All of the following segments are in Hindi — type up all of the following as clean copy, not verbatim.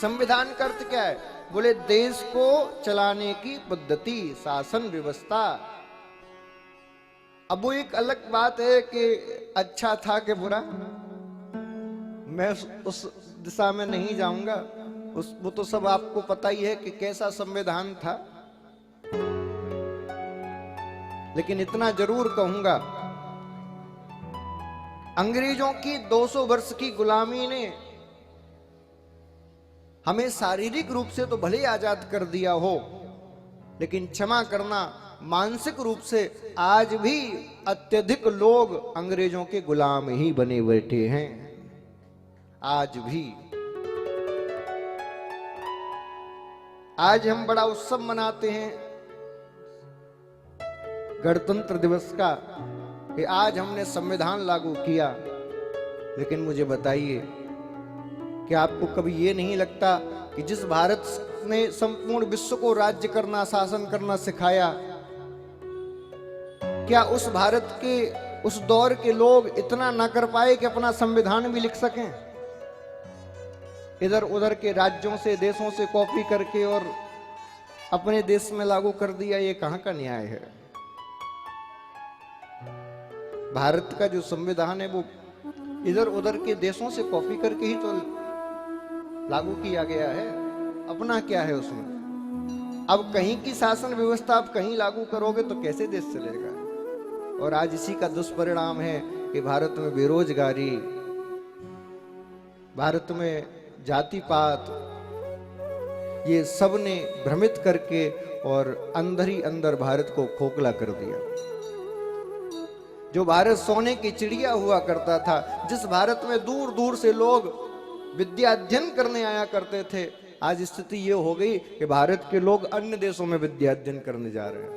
संविधान का अर्थ क्या है? बोले देश को चलाने की पद्धति, शासन व्यवस्था। अब वो एक अलग बात है कि अच्छा था कि बुरा, मैं उस दिशा में नहीं जाऊंगा। वो तो सब आपको पता ही है कि कैसा संविधान था। लेकिन इतना जरूर कहूंगा, अंग्रेजों की 200 वर्ष की गुलामी ने हमें शारीरिक रूप से तो भले आजाद कर दिया हो, लेकिन क्षमा करना, मानसिक रूप से आज भी अत्यधिक लोग अंग्रेजों के गुलाम ही बने बैठे हैं। आज भी। आज हम बड़ा उत्सव मनाते हैं गणतंत्र दिवस का कि आज हमने संविधान लागू किया। लेकिन मुझे बताइए कि आपको कभी ये नहीं लगता कि जिस भारत ने संपूर्ण विश्व को राज्य करना, शासन करना सिखाया, क्या उस भारत के उस दौर के लोग इतना ना कर पाए कि अपना संविधान भी लिख सकें? इधर उधर के राज्यों से, देशों से कॉपी करके और अपने देश में लागू कर दिया। ये कहां का न्याय है? भारत का जो संविधान है वो इधर उधर के देशों से कॉपी करके ही तो लागू किया गया है। अपना क्या है उसमें? अब कहीं की शासन व्यवस्था आप कहीं लागू करोगे तो कैसे देश चलेगा? और आज इसी का दुष्परिणाम है कि भारत में बेरोजगारी, भारत में जाति पात, ये सब ने भ्रमित करके और अंदर ही अंदर भारत को खोखला कर दिया। जो भारत सोने की चिड़िया हुआ करता था, जिस भारत में दूर दूर से लोग विद्या अध्ययन करने आया करते थे, आज स्थिति ये हो गई कि भारत के लोग अन्य देशों में विद्या अध्ययन करने जा रहे हैं।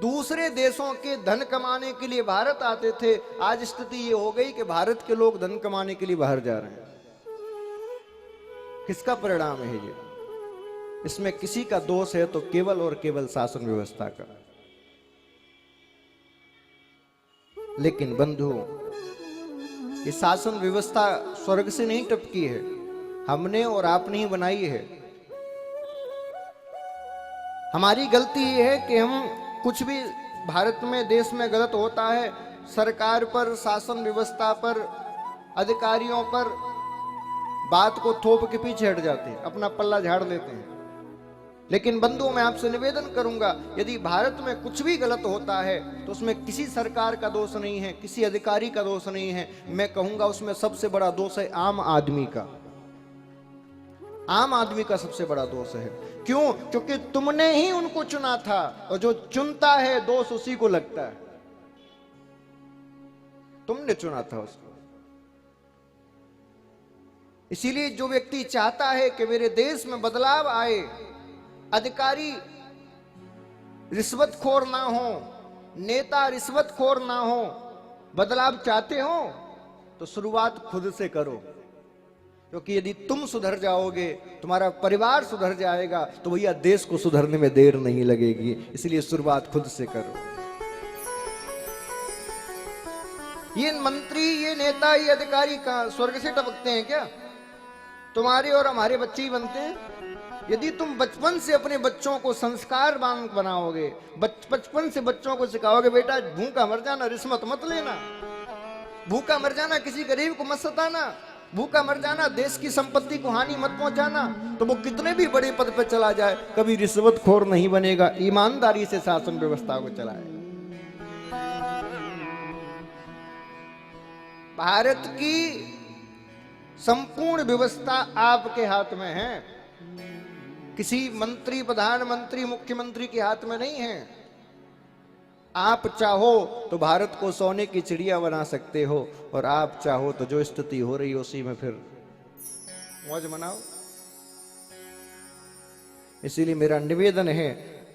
दूसरे देशों के धन कमाने के लिए भारत आते थे, आज स्थिति ये हो गई कि भारत के लोग धन कमाने के लिए बाहर जा रहे हैं। किसका परिणाम है ये? इसमें किसी का दोष है तो केवल और केवल शासन व्यवस्था का। लेकिन बंधुओं, ये शासन व्यवस्था स्वर्ग से नहीं टपकी है, हमने और आपने ही बनाई है। हमारी गलती ये है कि हम कुछ भी भारत में, देश में गलत होता है, सरकार पर, शासन व्यवस्था पर, अधिकारियों पर बात को थोप के पीछे हट जाते हैं, अपना पल्ला झाड़ लेते हैं। लेकिन बंधुओं, मैं आपसे निवेदन करूंगा, यदि भारत में कुछ भी गलत होता है तो उसमें किसी सरकार का दोष नहीं है, किसी अधिकारी का दोष नहीं है। मैं कहूंगा उसमें सबसे बड़ा दोष है आम आदमी का। आम आदमी का सबसे बड़ा दोष है। क्यों? क्योंकि तुमने ही उनको चुना था, और जो चुनता है दोष उसी को लगता है। तुमने चुना था उसको। इसीलिए जो व्यक्ति चाहता है कि मेरे देश में बदलाव आए, अधिकारी रिश्वतखोर ना हो, नेता रिश्वतखोर ना हो, बदलाव चाहते हो तो शुरुआत खुद से करो। क्योंकि यदि तुम सुधर जाओगे, तुम्हारा परिवार सुधर जाएगा, तो भैया देश को सुधरने में देर नहीं लगेगी। इसलिए शुरुआत खुद से करो। ये मंत्री, ये नेता, ये अधिकारी कहां स्वर्ग से टपकते हैं क्या? तुम्हारे और हमारे बच्चे ही बनते हैं। यदि तुम बचपन से अपने बच्चों को संस्कारवान बनाओगे, बचपन से बच्चों को सिखाओगे, बेटा भूखा मर जाना, रिश्वत मत लेना, भूखा मर जाना, किसी गरीब को मत सताना, भूखा मर जाना, देश की संपत्ति को हानि मत पहुंचाना, तो वो कितने भी बड़े पद पर चला जाए कभी रिश्वतखोर नहीं बनेगा, ईमानदारी से शासन व्यवस्था को चलाए। भारत की संपूर्ण व्यवस्था आपके हाथ में है, किसी मंत्री, प्रधानमंत्री, मुख्यमंत्री के हाथ में नहीं है। आप चाहो तो भारत को सोने की चिड़िया बना सकते हो, और आप चाहो तो जो स्थिति हो रही है उसी में फिर मौज मनाओ। इसीलिए मेरा निवेदन है,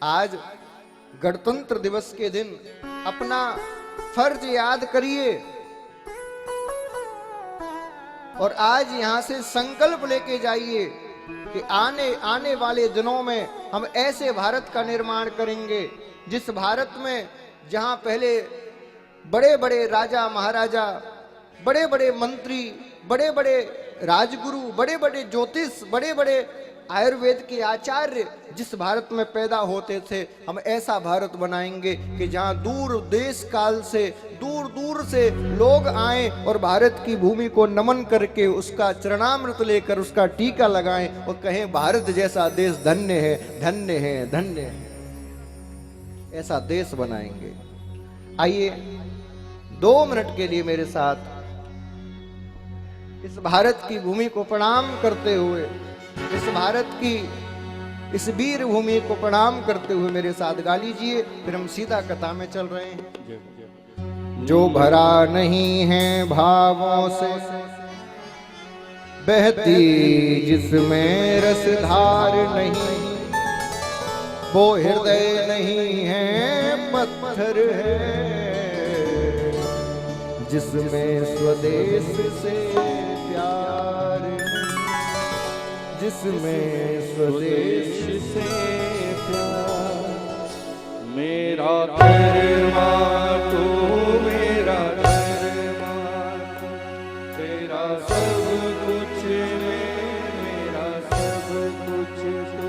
आज गणतंत्र दिवस के दिन अपना फर्ज याद करिए, और आज यहां से संकल्प लेके जाइए कि आने वाले दिनों में हम ऐसे भारत का निर्माण करेंगे जिस भारत में, जहां पहले बड़े बड़े राजा महाराजा, बड़े बड़े मंत्री, बड़े बड़े राजगुरु, बड़े बड़े ज्योतिष, बड़े बड़े आयुर्वेद के आचार्य जिस भारत में पैदा होते थे, हम ऐसा भारत बनाएंगे कि जहां दूर देश काल से दूर दूर से लोग आए और भारत की भूमि को नमन करके उसका चरणामृत लेकर उसका टीका लगाएं और कहें भारत जैसा देश धन्य है, धन्य है, धन्य है। ऐसा देश बनाएंगे। आइए 2 मिनट के लिए मेरे साथ इस भारत की भूमि को प्रणाम करते हुए, इस भारत की इस वीर भूमि को प्रणाम करते हुए मेरे साथ गा लीजिए, फिर हम सीधा कथा में चल रहे हैं। जो भरा नहीं है भावों से, बहती जिसमें रसधार नहीं, वो हृदय नहीं है पत्थर है, जिसमें स्वदेश से प्यार, जिसमें स्वदेश से प्यार। मेरा कर्मा तू, मेरा कर्मा, तेरा सब कुछ मेरा सब कुछ तू।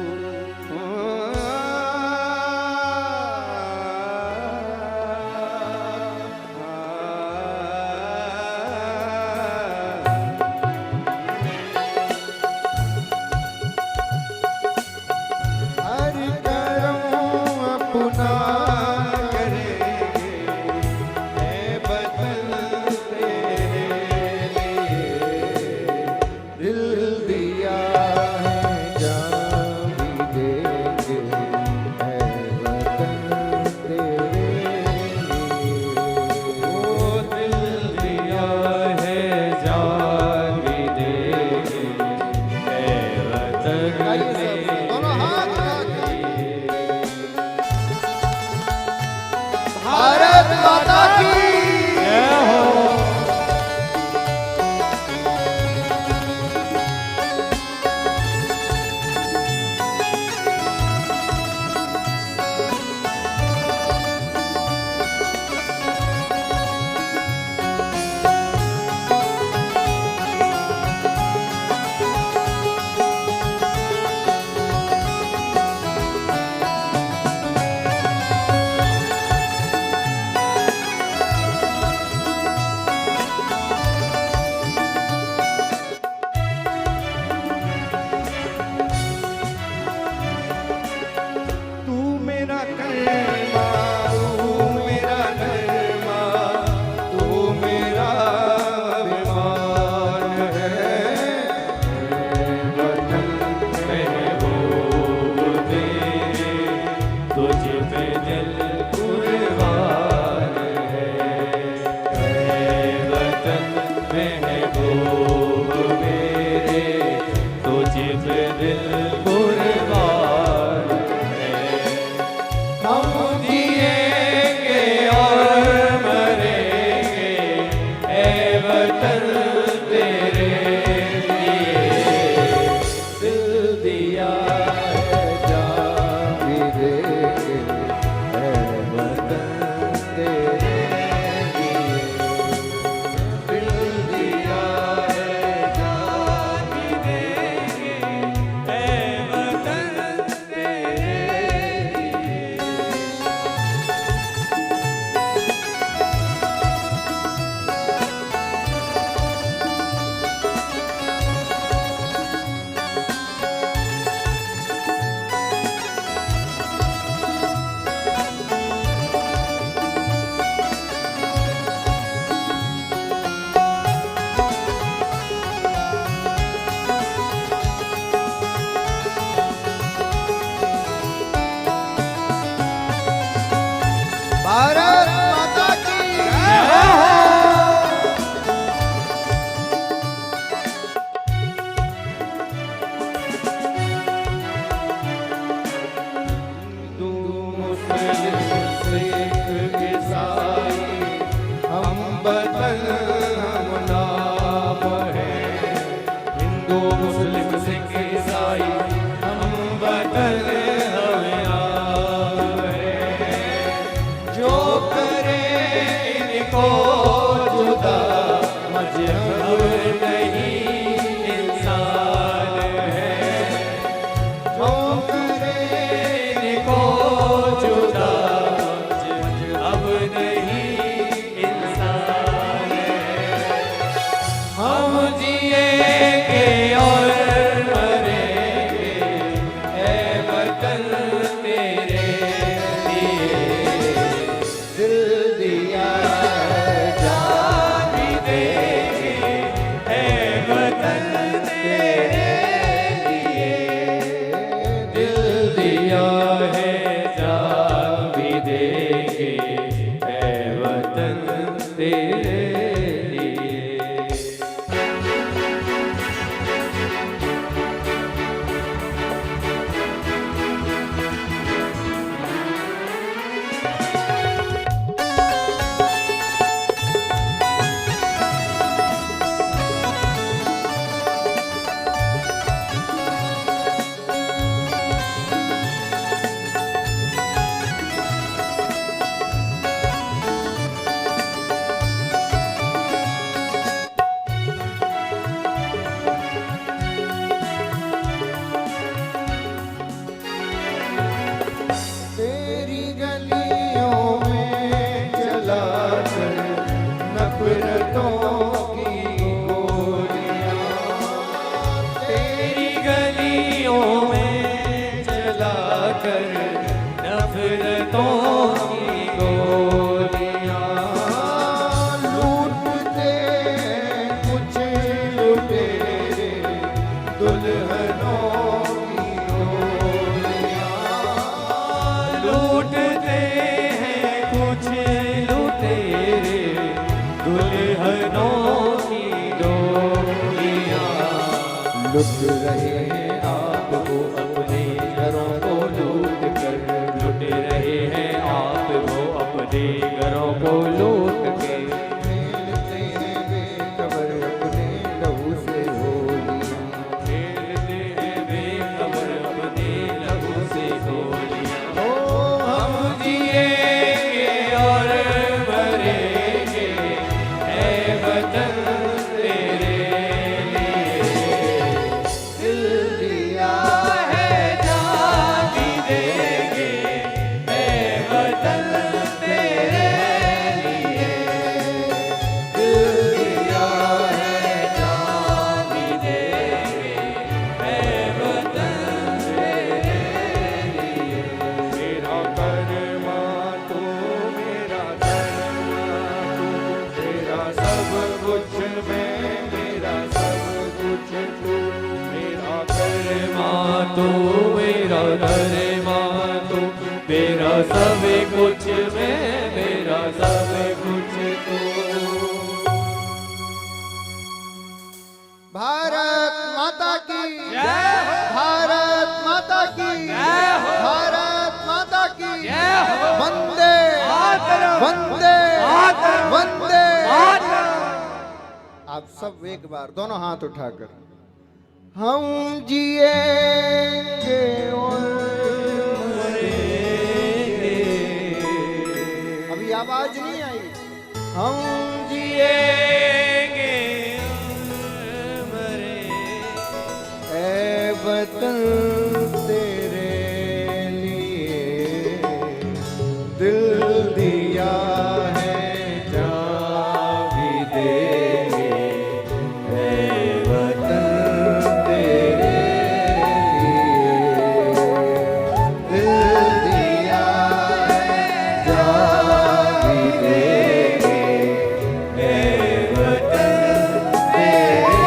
भारत माता की जय हो। भारत माता की हिंदू मुस्लिम सिख ईसाई हम वतन हम नाम है। हिंदू मुस्लिम सिख ईसाई हम वतन हम नाम है। जो करे इनको जुदा मजहब नहीं तेरे लिए। तेरी गलियों में चला कर नफरतों की गोलियां, तेरी गलियों में चला कर नफरतों की गोलियां, लूटते कुछ लुटेरे दुल्हनों की गोलियां, लूटते हैं कुछ लुटेरे दुल्हनों की डोलियां। लुट रहे हैं आपको अपने घरों को लूट कर, लुट रहे हैं आपको अपने घरों को लूट के। खेलते हैं बेखबर अपने लहू से होलियां, खेलते हैं बेखबर अपने लहू से गोलियां। ओ हम जिएंगे और मरेंगे ऐ वतन तेरे लिए। दिल दिया है जान भी देंगे ऐ वतन तेरे लिए। दिल दिया है जान भी देंगे ऐ वतन तेरे लिए। मेरा कर्मा तू, मेरा धर्मा तू, तेरा सब कुछ मैं, मेरा सब कुछ तू। मेरा कर्मा तू, मेरा धर्मा तू, मेरा सब कुछ मैं, मेरा सब कुछ तू। भारत माता की जय हो। भारत माता की जय हो। भारत माता की जय हो। वंदे मातरम। वंदे मातरम। वंदे। मातरम। आप सब एक बार दोनों हाथ उठाकर, हम जिएंगे और मरेंगे। अभी आवाज नहीं आई, हम जिएंगे और मरेंगे ऐ वतन तेरे लिए, दिल दिया है जान भी देंगे ऐ वतन तेरे लिए, दिल दिया है जान भी देंगे ऐ वतन तेरे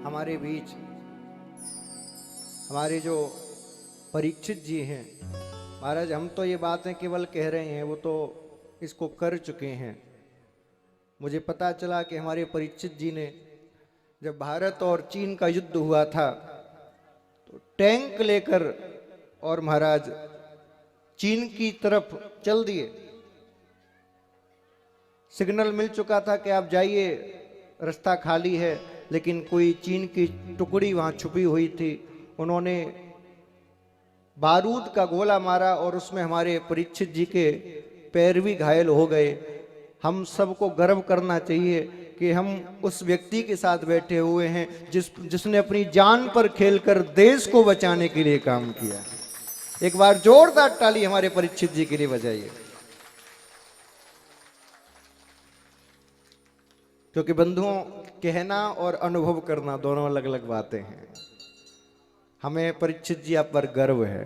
हमारे बीच हमारे जो परीक्षित जी हैं महाराज, हम तो ये बातें केवल कह रहे हैं, वो तो इसको कर चुके हैं। मुझे पता चला कि हमारे परीक्षित जी ने जब भारत और चीन का युद्ध हुआ था तो टैंक लेकर और महाराज चीन की तरफ चल दिए। सिग्नल मिल चुका था कि आप जाइए, रास्ता खाली है, लेकिन कोई चीन की टुकड़ी वहां छुपी हुई थी। उन्होंने बारूद का गोला मारा और उसमें हमारे परीक्षित जी के पैर भी घायल हो गए। हम सबको गर्व करना चाहिए कि हम उस व्यक्ति के साथ बैठे हुए हैं जिसने अपनी जान पर खेलकर देश को बचाने के लिए काम किया। एक बार जोरदार ताली हमारे परीक्षित जी के लिए बजाइए। क्योंकि बंधुओं, कहना और अनुभव करना दोनों अलग अलग बातें हैं। हमें परीक्षित जी आप पर गर्व है।